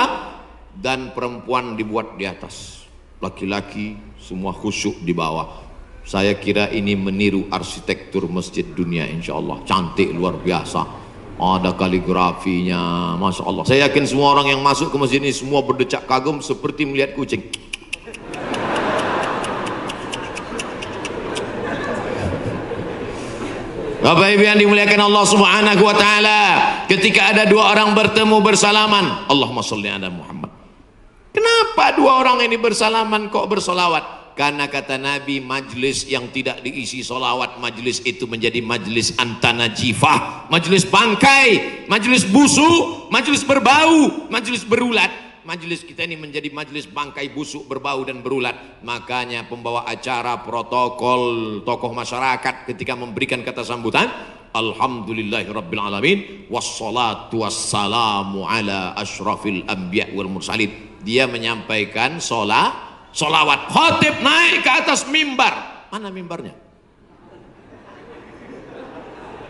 dan perempuan dibuat di atas. Laki-laki semua khusyuk di bawah. Saya kira ini meniru arsitektur masjid dunia, insya Allah. Cantik luar biasa. Ada kaligrafinya, Masya Allah. Saya yakin semua orang yang masuk ke masjid ini semua berdecak kagum seperti melihat kucing. Bapak Ibu yang dimuliakan Allah Subhanahu wa taala, ketika ada 2 orang bertemu bersalaman, Allahumma sholli ala Muhammad. Kenapa 2 orang ini bersalaman kok bersolawat? Karena kata Nabi, majlis yang tidak diisi solawat, majlis itu menjadi majlis antanajifah, majlis bangkai, majlis busuk, majlis berbau, majlis berulat. Majlis kita ini menjadi majlis bangkai, busuk, berbau dan berulat. Makanya pembawa acara, protokol, tokoh masyarakat ketika memberikan kata sambutan, alhamdulillahirrabbilalamin wassalatu wassalamu ala ashrafil anbiya wal mursalin. Dia menyampaikan solawat. Khatib naik ke atas mimbar. Mana mimbarnya?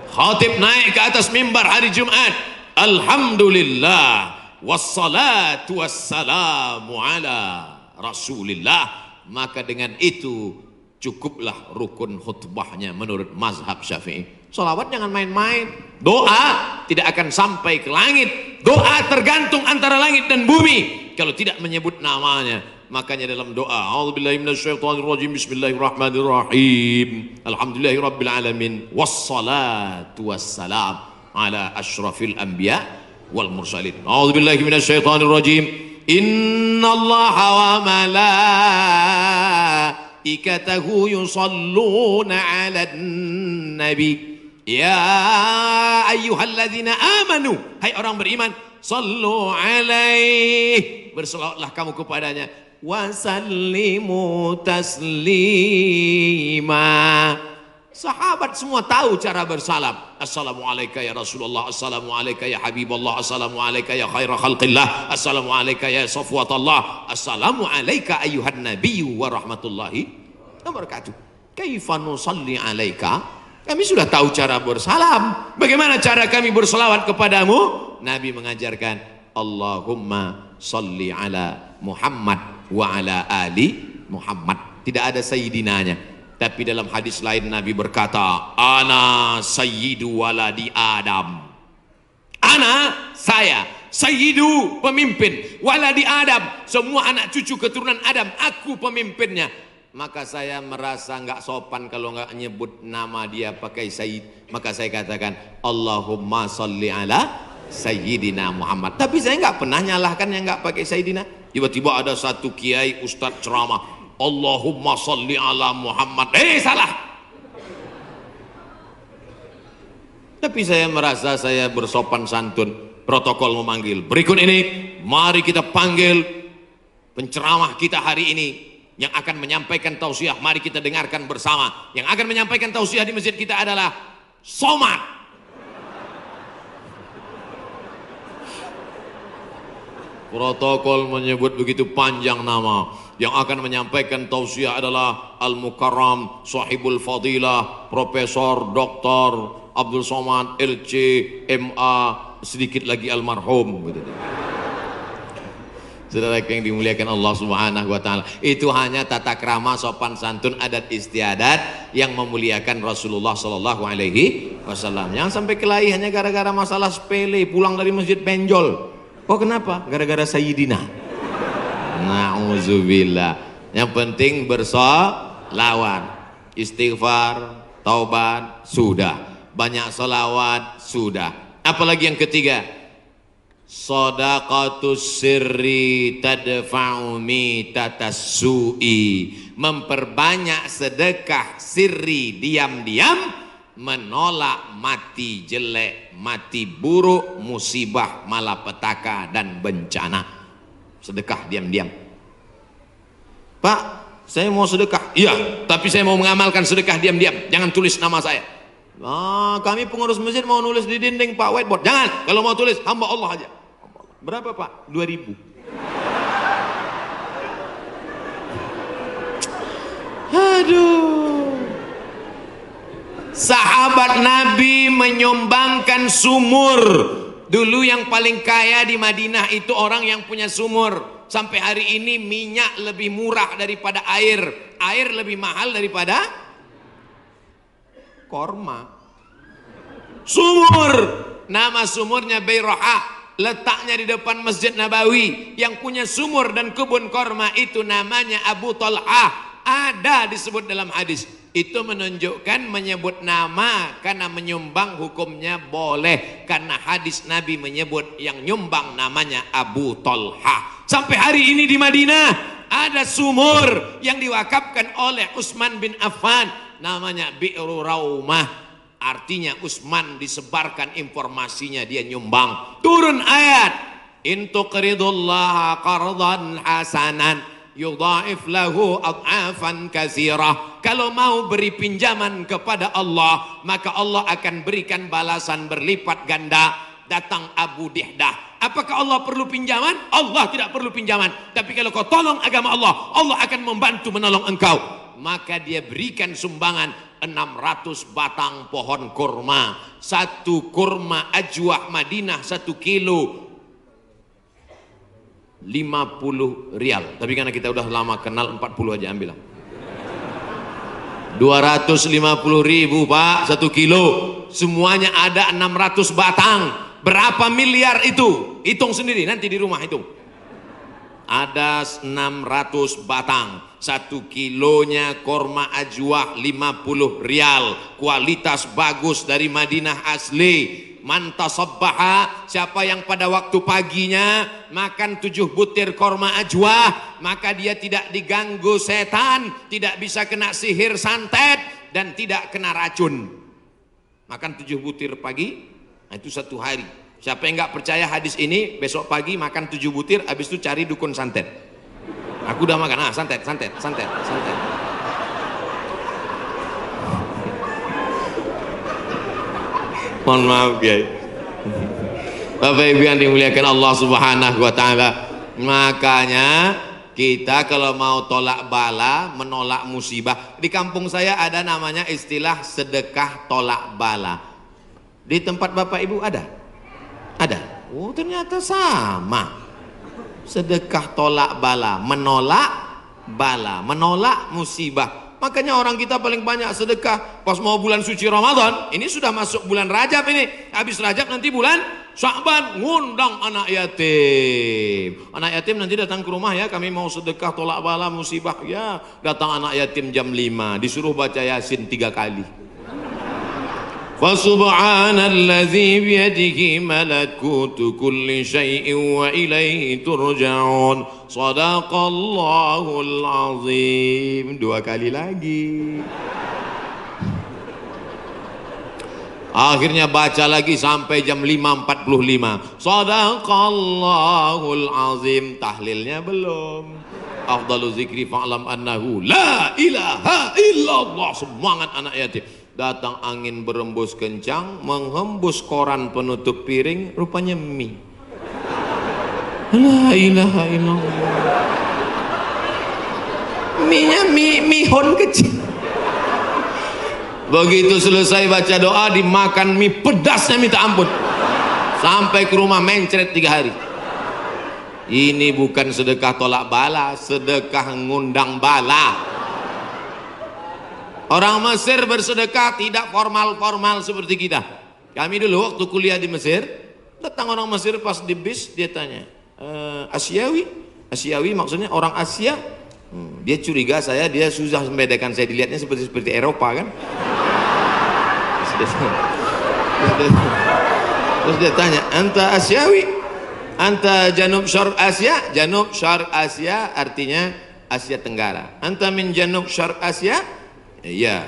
Khatib naik ke atas mimbar hari Jumat, alhamdulillah wassalatu wassalamu ala rasulillah. Maka dengan itu cukuplah rukun khutbahnya menurut mazhab Syafi'i. Salawat jangan main-main. Doa tidak akan sampai ke langit. Doa tergantung antara langit dan bumi kalau tidak menyebut namanya. Makanya dalam doa, a'udzubillahi minasyaitonirrajim, bismillahirrahmanirrahim, alhamdulillahirabbil alamin, wassalatu wassalam ala asyrafil anbiya wal mursalin. A'udzubillahi minasyaitonirrajim. Innallaha wa malaikatahu yusalluna 'alan nabi. Ya ayyuhalladzina amanu, hai orang beriman, sallu alaihi, berselawatlah kamu kepadanya, wa sallimu taslima. Sahabat semua tahu cara bersalam. Assalamualaikum ya Rasulullah, assalamualaikum ya Habibullah, assalamualaikum ya khaira khalqillah, assalamualaikum ya safwatallah, assalamualaikum ayuhan nabiyyu wa rahmatullahi wa barakatuh. Kaifa nusalli alaika? Kami sudah tahu cara bersalam. Bagaimana cara kami berselawat kepadamu? Nabi mengajarkan, Allahumma salli ala Muhammad wa ala ali Muhammad. Tidak ada sayyidinanya. Tapi dalam hadis lain Nabi berkata, ana sayyidu waladi Adam. Ana, saya, sayyidu, pemimpin, waladi Adam, semua anak cucu keturunan Adam, aku pemimpinnya. Maka saya merasa nggak sopan kalau nggak nyebut nama dia pakai sayyid. Maka saya katakan, Allahumma salli ala sayyidina Muhammad. Tapi saya nggak pernah nyalahkan yang nggak pakai sayyidina. Tiba-tiba ada satu kiai ustadz ceramah, Allahumma salli ala Muhammad. Salah. Tapi saya merasa saya bersopan santun. Protokol memanggil. Berikut ini, mari kita panggil penceramah kita hari ini yang akan menyampaikan tausiah. Mari kita dengarkan bersama. Yang akan menyampaikan tausiah di masjid kita adalah Somad. Protokol menyebut begitu panjang nama. Yang akan menyampaikan tausiah adalah Al-Mukarram Sahibul Fadilah Profesor Dr. Abdul Somad LC MA, sedikit lagi almarhum gitu. Saudara yang dimuliakan Allah Subhanahu wa taala, itu hanya tata krama sopan santun adat istiadat yang memuliakan Rasulullah sallallahu alaihi wasallam. Jangan sampai kelahi hanya gara-gara masalah sepele, pulang dari masjid benjol. Oh kenapa? Gara-gara sayyidina. Na'udzubillah. Yang penting bersolawat, istighfar, taubat, sudah. Banyak solawat, sudah. Apalagi yang ketiga, shadaqatus sirri tadfa'u mitatas su'i. Memperbanyak sedekah sirri, diam-diam, menolak mati jelek, mati buruk, musibah, malapetaka dan bencana. Sedekah diam-diam. Pak, saya mau sedekah. Iya, tapi saya mau mengamalkan sedekah diam-diam. Jangan tulis nama saya. Kami pengurus masjid mau nulis di dinding Pak, whiteboard. Jangan. Kalau mau tulis hamba Allah aja. Berapa Pak? 2.000. Aduh. Sahabat Nabi menyumbangkan sumur. Dulu yang paling kaya di Madinah itu orang yang punya sumur. Sampai hari ini minyak lebih murah daripada air. Air lebih mahal daripada korma. Sumur. Nama sumurnya Bayroha. Letaknya di depan Masjid Nabawi. Yang punya sumur dan kebun korma itu namanya Abu Talhah. Ada disebut dalam hadis. Itu menunjukkan menyebut nama karena menyumbang hukumnya boleh. Karena hadis Nabi menyebut yang nyumbang namanya Abu Talhah. Sampai hari ini di Madinah ada sumur yang diwakafkan oleh Utsman bin Affan, namanya Bi'ru Raumah. Artinya Utsman disebarkan informasinya, dia nyumbang. Turun ayat, in tuqridullaha qardan hasanan yudha'if lahu ad'afan katsirah. Kalau mau beri pinjaman kepada Allah, maka Allah akan berikan balasan berlipat ganda. Datang Abu Dihdah, apakah Allah perlu pinjaman? Allah tidak perlu pinjaman. Tapi kalau kau tolong agama Allah, Allah akan membantu menolong engkau. Maka dia berikan sumbangan 600 batang pohon kurma. Satu kurma ajwah Madinah 1 kilo 50 rial. Tapi karena kita udah lama kenal, 40 aja ambil lah. 250.000 Pak 1 kilo. Semuanya ada 600 batang. Berapa miliar itu? Hitung sendiri nanti di rumah hitung. Ada 600 batang. 1 kilonya korma ajwah 50 rial. Kualitas bagus dari Madinah asli. Man tasabbaha, siapa yang pada waktu paginya makan 7 butir korma ajwah, maka dia tidak diganggu setan, tidak bisa kena sihir santet, dan tidak kena racun. Makan 7 butir pagi, nah itu 1 hari. Siapa yang nggak percaya hadis ini, besok pagi makan 7 butir, habis itu cari dukun santet. Aku udah makan, santet. Mohon maaf ya, Bapak Ibu yang dimuliakan Allah Subhanahu wa Ta'ala. Makanya kita kalau mau tolak bala, menolak musibah, di kampung saya ada namanya istilah sedekah tolak bala. Di tempat Bapak Ibu ada? Ada. Oh ternyata sama. Sedekah tolak bala, menolak bala, menolak musibah. Makanya orang kita paling banyak sedekah pas mau bulan suci Ramadan. Ini sudah masuk bulan Rajab ini. Habis Rajab nanti bulan Sya'ban, ngundang anak yatim. Anak yatim nanti datang ke rumah ya, kami mau sedekah tolak bala musibah. Ya, datang anak yatim jam 5, disuruh baca Yasin 3 kali. Fasubhanalladzi biyadihi malakutu kulli syai'in wa ilaihi turja'un. Shadaqallahul azim. 2 kali lagi. Akhirnya baca lagi sampai jam 5.45. Shadaqallahul azim. Tahlilnya belum. Afdalu zikri fa'lam annahu la ilaha illallah. Semangat anak yatim. Datang angin berembus kencang, menghembus koran penutup piring, rupanya mie. La ilaha illallah. Mie-nya mihon kecil. Begitu selesai baca doa, dimakan mie pedasnya minta ampun. Sampai ke rumah mencret 3 hari. Ini bukan sedekah tolak bala, sedekah ngundang bala. Orang Mesir bersedekah tidak formal-formal seperti kita. Kami dulu waktu kuliah di Mesir, datang orang Mesir pas di bis, dia tanya, Asyawi? Asyawi maksudnya orang Asia. Dia curiga dia susah membedakan, saya dilihatnya seperti Eropa kan. Terus dia tanya, anta Asyawi? Anta Janub Syarq Asia? Janub Syarq Asia artinya Asia Tenggara. Anta min Janub Syarq Asia? Iya.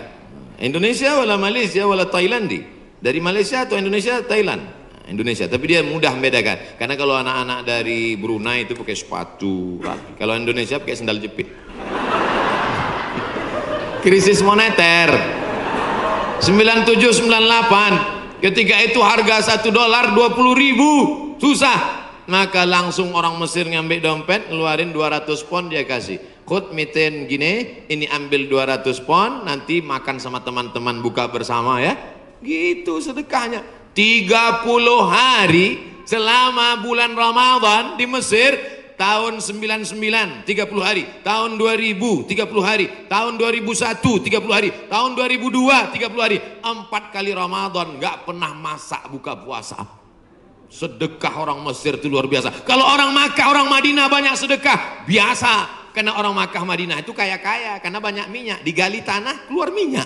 Indonesia wala Malaysia wala Thailandi. Dari Malaysia atau Indonesia, Thailand? Indonesia. Tapi dia mudah membedakan. Karena kalau anak-anak dari Brunei itu pakai sepatu rapi. Kalau Indonesia pakai sendal jepit. Krisis moneter 97-98. Ketika itu harga $1 20.000. Susah. Maka langsung orang Mesir ngambil dompet, ngeluarin 200 pon, dia kasih. Khud miten gini, ini ambil 200 pon, nanti makan sama teman-teman buka bersama ya. Gitu sedekahnya. 30 hari selama bulan Ramadan di Mesir. Tahun 99 30 hari, tahun 2000 30 hari, tahun 2001 30 hari, tahun 2002 30 hari. 4 kali Ramadan nggak pernah masak buka puasa. Sedekah orang Mesir itu luar biasa. Kalau orang Makkah, orang Madinah banyak sedekah biasa. Karena orang Makkah Madinah itu kaya-kaya, karena banyak minyak, digali tanah keluar minyak.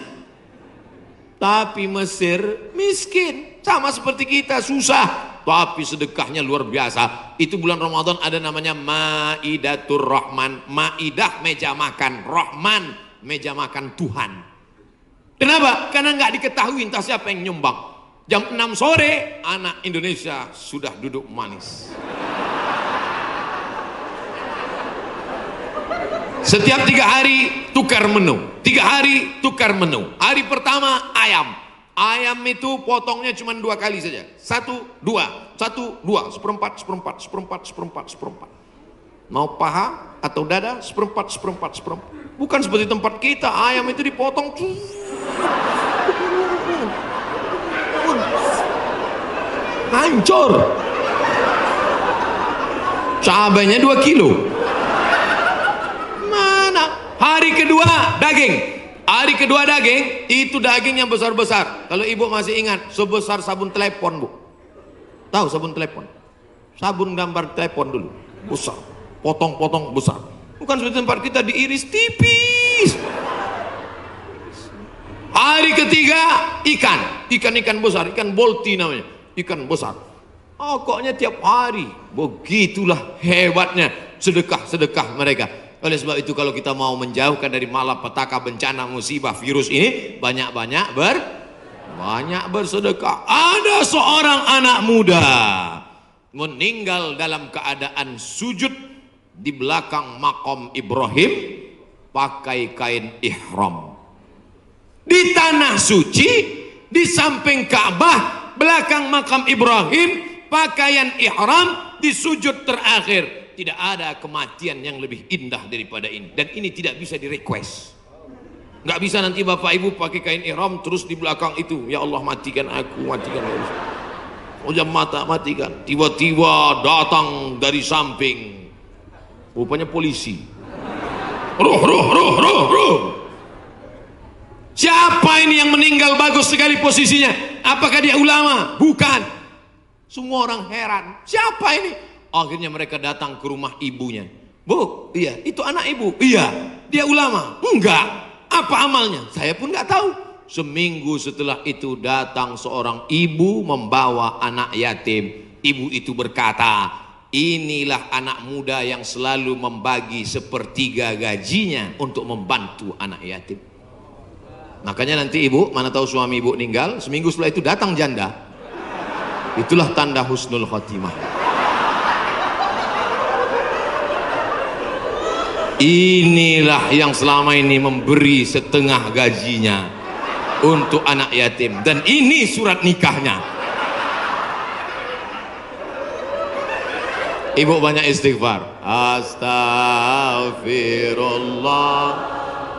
Tapi Mesir miskin, sama seperti kita, susah. tapi sedekahnya luar biasa. Itu bulan Ramadan ada namanya Maidatur Rahman. Maidah meja makan, Rahman meja makan Tuhan. Kenapa? Karena nggak diketahui entah siapa yang nyumbang. Jam 6 sore anak Indonesia sudah duduk manis. Setiap 3 hari tukar menu, 3 hari tukar menu. Hari pertama ayam. Ayam itu potongnya cuma 2 kali saja. 1, 2, 1, 2, seperempat, seperempat, seperempat, seperempat, seperempat. Mau paha atau dada, seperempat, seperempat, seperempat. Bukan seperti tempat kita, ayam itu dipotong. Hancur. Cabainya 2 kilo. Hari kedua daging. Hari kedua daging, itu daging yang besar-besar. Kalau ibu masih ingat, sebesar sabun telepon, Bu. Tahu sabun telepon? Sabun gambar telepon dulu. Besar. Potong-potong besar. Bukan seperti tempat kita diiris tipis. Hari ketiga ikan. Ikan-ikan besar, ikan bolti namanya. Ikan besar. Pokoknya tiap hari. Begitulah hebatnya sedekah-sedekah mereka. Oleh sebab itu kalau kita mau menjauhkan dari malapetaka, bencana, musibah, virus ini, banyak-banyak bersedekah. Ada seorang anak muda meninggal dalam keadaan sujud di belakang makam Ibrahim pakai kain ihram. Di tanah suci, di samping Ka'bah, belakang makam Ibrahim, pakaian ihram di sujud terakhir. Tidak ada kematian yang lebih indah daripada ini. Dan ini tidak bisa di-request. Nggak bisa nanti bapak ibu pakai kain ihram terus di belakang itu, ya Allah matikan aku, matikan aku. Ujam mata matikan. Tiba-tiba datang dari samping, rupanya polisi. Ruh. Siapa ini yang meninggal bagus sekali posisinya? Apakah dia ulama? Bukan. Semua orang heran. Siapa ini? Akhirnya mereka datang ke rumah ibunya. Bu, iya, itu anak ibu. Iya, dia ulama. Enggak. Apa amalnya? Saya pun nggak tahu. Seminggu setelah itu datang seorang ibu membawa anak yatim. Ibu itu berkata, inilah anak muda yang selalu membagi sepertiga gajinya untuk membantu anak yatim. Makanya nanti ibu, mana tahu suami ibu meninggal, seminggu setelah itu datang janda. Itulah tanda husnul khotimah. Inilah yang selama ini memberi setengah gajinya untuk anak yatim. Dan ini surat nikahnya. Ibu banyak istighfar. Astaghfirullah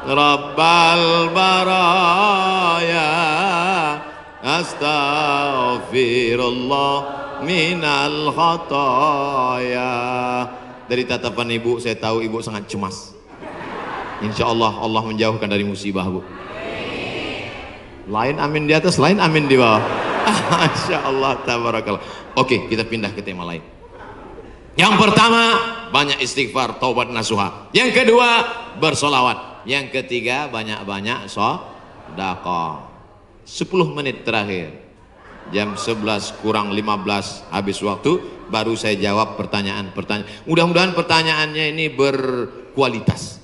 Rabbal baraya, astaghfirullah minal khataya. Dari tatapan ibu saya tahu ibu sangat cemas. Insya Allah Allah menjauhkan dari musibah, Bu. Lain amin di atas, lain amin di bawah. Masya Allah, tabarakallah. Oke, kita pindah ke tema lain. Yang pertama, banyak istighfar, taubat nasuha. Yang kedua, bersolawat. Yang ketiga, banyak-banyak sedekah. 10 menit terakhir, jam 11 kurang 15 habis waktu, baru saya jawab pertanyaan-pertanyaan. Mudah-mudahan pertanyaannya ini berkualitas.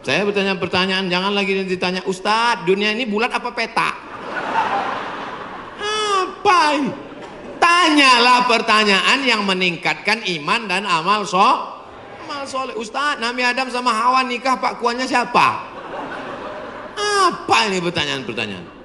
Saya bertanya pertanyaan, jangan lagi ditanya, Ustadz, dunia ini bulat apa peta? Apa? Tanyalah pertanyaan yang meningkatkan iman dan amal soleh. Ustadz, Nabi Adam sama Hawa nikah, Pak Kuannya siapa? Apa ini pertanyaan-pertanyaan?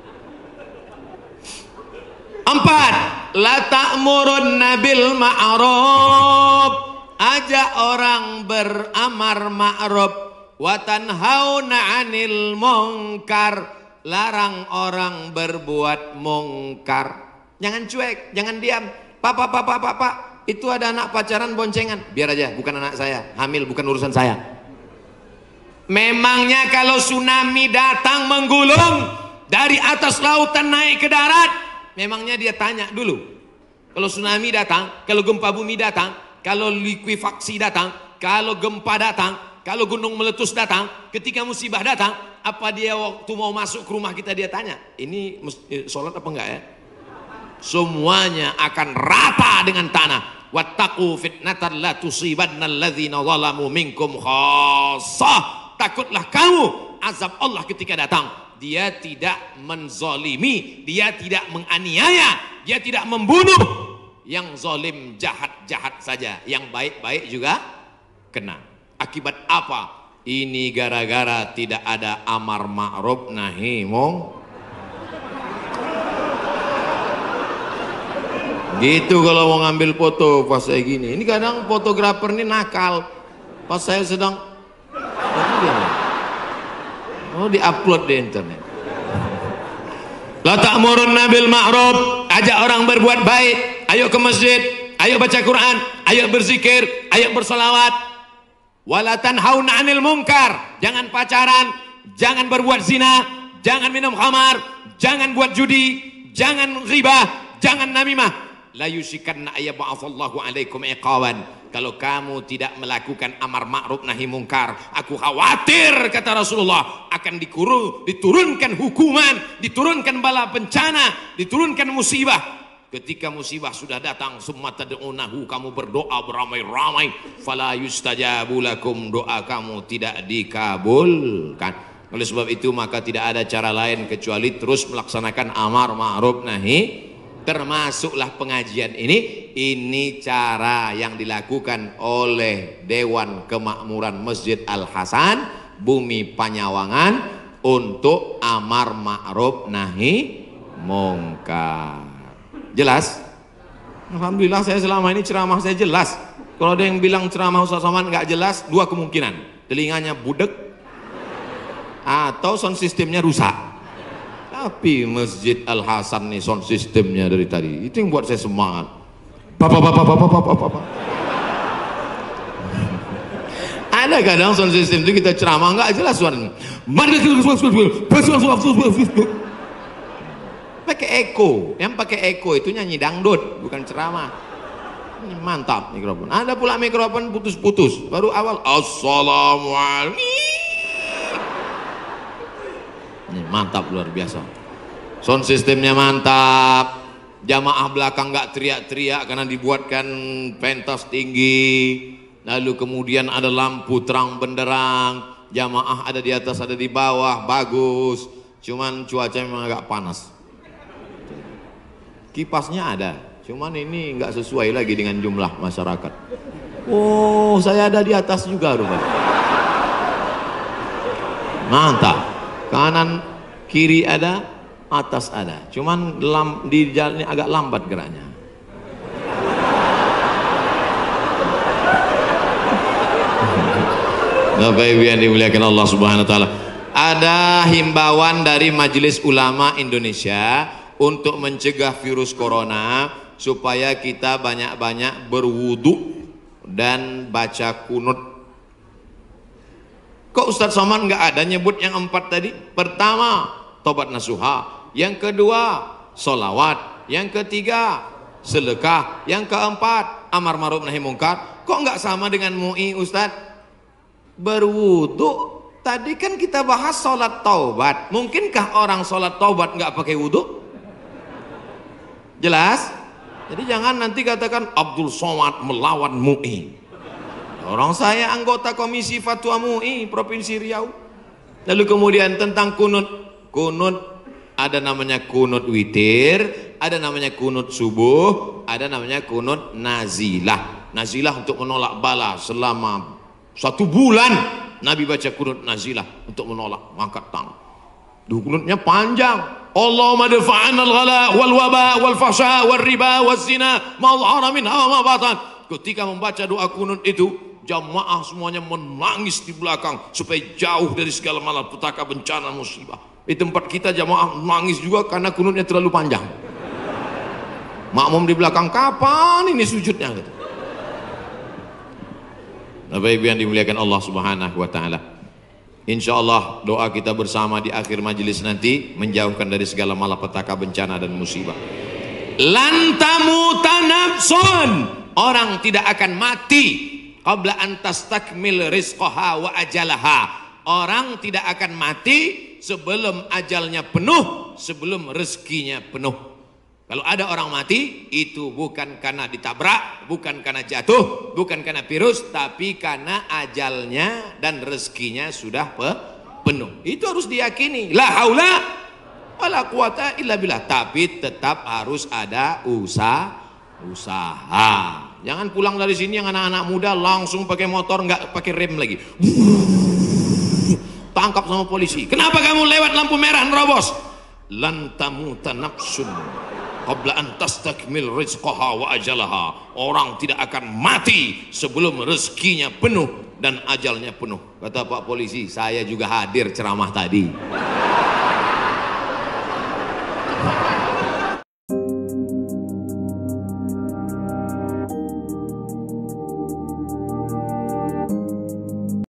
4. La ta'murunna bil ma'ruf, ajak orang beramar ma'ruf, wa tanhauna 'anil munkar, larang orang berbuat mungkar. Jangan cuek, jangan diam. Pak, itu ada anak pacaran boncengan, biar aja, bukan anak saya, hamil bukan urusan saya. Memangnya kalau tsunami datang menggulung dari atas lautan naik ke darat, memangnya dia tanya dulu? Kalau tsunami datang, kalau gempa bumi datang, kalau likuifaksi datang, kalau gempa datang, kalau gunung meletus datang, ketika musibah datang, apa dia waktu mau masuk ke rumah kita dia tanya, ini sholat apa enggak ya? semuanya akan rata dengan tanah. Wattaqu fitnatan la tusibanna alladzina zalamu minkum khassah. Takutlah kamu azab Allah ketika datang. Dia tidak menzalimi, dia tidak menganiaya, dia tidak membunuh. Yang zalim jahat-jahat saja, yang baik-baik juga kena. Akibat apa? Ini gara-gara tidak ada amar ma'ruf nahi munkar. Gitu kalau mau ngambil foto pas saya gini. Ini kadang fotografer ini nakal. Pas saya sedang di-upload di internet. La ta'murunna bil ma'ruf, ajak orang berbuat baik. Ayo ke masjid, ayo baca Quran, ayo berzikir, ayo berselawat. Wala tanhauna 'anil munkar, jangan pacaran, jangan berbuat zina, jangan minum khamar, jangan buat judi, jangan ghibah, jangan namimah. La yusikanna ayyab'atsallahu 'alaikum iqawan. Kalau kamu tidak melakukan amar ma'ruf nahi mungkar, aku khawatir, kata Rasulullah, akan diturunkan hukuman, diturunkan bala bencana, diturunkan musibah. Ketika musibah sudah datang, summa tad'unahu, kamu berdoa beramai-ramai, fala yustajabu lakum, doa kamu tidak dikabulkan. Oleh sebab itu maka tidak ada cara lain kecuali terus melaksanakan amar ma'ruf nahi. Termasuklah pengajian ini cara yang dilakukan oleh Dewan Kemakmuran Masjid Al-Hasan Bumi Panyawangan untuk amar ma'ruf nahi mungkar. Jelas? Alhamdulillah saya selama ini ceramah saya jelas. Kalau ada yang bilang ceramah Ustaz Somad nggak jelas, dua kemungkinan: telinganya budek atau sound systemnya rusak. Tapi Masjid Al-Hasan nih sound systemnya dari tadi itu yang buat saya semangat. Bapak. Ada kadang sound system itu kita ceramah nggak jelas suaranya. Pakai echo, yang pakai echo itu nyanyi dangdut, bukan ceramah. Ini mantap mikrofon. Ada pula mikrofon putus-putus. Baru awal assalamualaikum. Ini mantap luar biasa. Sound sistemnya mantap. Jamaah belakang nggak teriak-teriak karena dibuatkan pentas tinggi. Lalu kemudian ada lampu terang benderang. Jamaah ada di atas, ada di bawah, bagus. Cuman cuaca memang agak panas. Kipasnya ada, cuman ini nggak sesuai lagi dengan jumlah masyarakat. Oh, saya ada di atas juga rupanya. Mantap. Kanan kiri ada, atas ada. Cuman di jalan ini agak lambat geraknya. Bapak Ibu yang dimuliakan Allah Subhanahu wa taala. Ada himbauan dari Majelis Ulama Indonesia untuk mencegah virus corona supaya kita banyak-banyak berwudu dan baca kunut. Kok Ustadz Somad nggak ada nyebut yang 4 tadi? Pertama, tobat nasuha. Yang kedua, solawat. Yang ketiga, sedekah. Yang keempat, amar ma'ruf nahi mungkar. Kok nggak sama dengan MUI Ustadz? Berwudu. Tadi kan kita bahas sholat taubat. Mungkinkah orang sholat taubat nggak pakai wudu? Jelas? Jadi jangan nanti katakan Abdul Somad melawan MUI. Orang saya anggota Komisi Fatwa MUI Provinsi Riau. Lalu kemudian tentang kunut. Kunut ada namanya kunut witir, ada namanya kunut subuh, ada namanya kunut nazilah. Nazilah untuk menolak bala selama 1 bulan. Nabi baca kunut nazilah untuk menolak, angkat tangan. Kunutnya panjang. Allahumma dafa'an al-ghala wal waba wal fahsya wal riba wal zina ma dhahara minha wa ma batan. Ketika membaca doa kunut itu, jamaah semuanya menangis di belakang supaya jauh dari segala malapetaka, bencana, musibah. Di tempat kita jamaah menangis juga karena kunutnya terlalu panjang. Makmum di belakang, kapan ini sujudnya? Gitu. Bapak Ibu yang dimuliakan Allah Subhanahu wa taala. Insyaallah doa kita bersama di akhir majelis nanti menjauhkan dari segala malapetaka, bencana dan musibah. Lan tamuta nafsun, orang tidak akan mati qabla an tastakmil rizqaha wa ajalaha. Orang tidak akan mati sebelum ajalnya penuh, sebelum rezekinya penuh. Kalau ada orang mati, itu bukan karena ditabrak, bukan karena jatuh, bukan karena virus, tapi karena ajalnya dan rezekinya sudah penuh. Itu harus diyakini. La haula wala quwata illa billah. Tapi tetap harus ada usaha. Jangan pulang dari sini yang anak-anak muda langsung pakai motor, nggak pakai rem lagi. Tangkap sama polisi. Kenapa kamu lewat lampu merah nerobos? Lan tamuta nafsun qabla an tastakmil rizqaha wa ajalaha. Orang tidak akan mati sebelum rezekinya penuh dan ajalnya penuh. Kata Pak Polisi, saya juga hadir ceramah tadi.